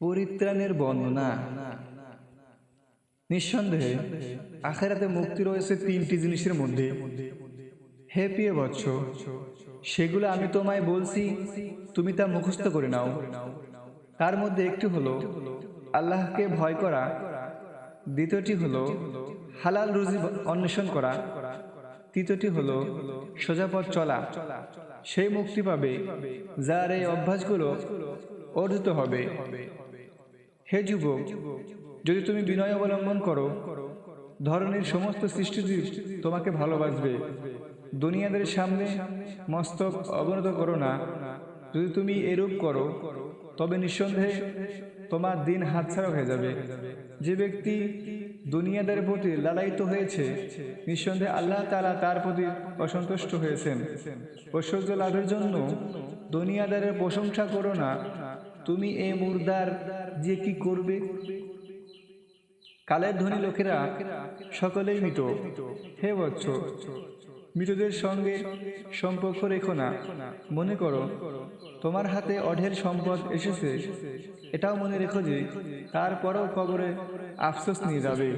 পরিত্রাণের বর্ণনা। নিঃসন্দেহে আখিরাতে মুক্তি রয়েছে তিনটি জিনিসের মধ্যে। হে প্রিয় বৎস, সেগুলো আমি তোমায় বলছি, তুমি তা মুখস্থ করে নাও। তার মধ্যে একটি হলো আল্লাহকে ভয় করা, দ্বিতীয়টি হলো হালাল রুজি অন্বেষণ করা, তৃতীয়টি হলো সোজা পথ চলা। সেই মুক্তি পাবে যার এই অভ্যাসগুলো অর্জিত হবে। হে যুবক, যদি তুমি বিনয় অবলম্বন করো, ধরনের সমস্ত সৃষ্টিজীব তোমাকে ভালোবাসবে। দুনিয়াদের সামনে মস্তক অবনত করো না। যদি তুমি এরূপ করো, তবে নিঃসন্দেহে তোমার দিন হাতছাড়া হয়ে যাবে। যে ব্যক্তি দুনিয়াদের প্রতি লালায়িত হয়েছে, নিঃসন্দেহে আল্লাহ তাআলা তার প্রতি অসন্তুষ্ট হয়েছেন। ঐশ্বর্য লাভের জন্য দুনিয়াদারের প্রশংসা করো না। তুমি এই মুর্দার যে কি করবে? কালের ধনী লোকেরা সকলেই মৃত। হে বৎস, মৃতদের সঙ্গে সম্পর্ক রেখো না। মনে করো তোমার হাতে অঢেল সম্পদ এসেছে, এটাও মনে রেখো যে তারপরেও কবরে আফসোস নিয়ে যাবে।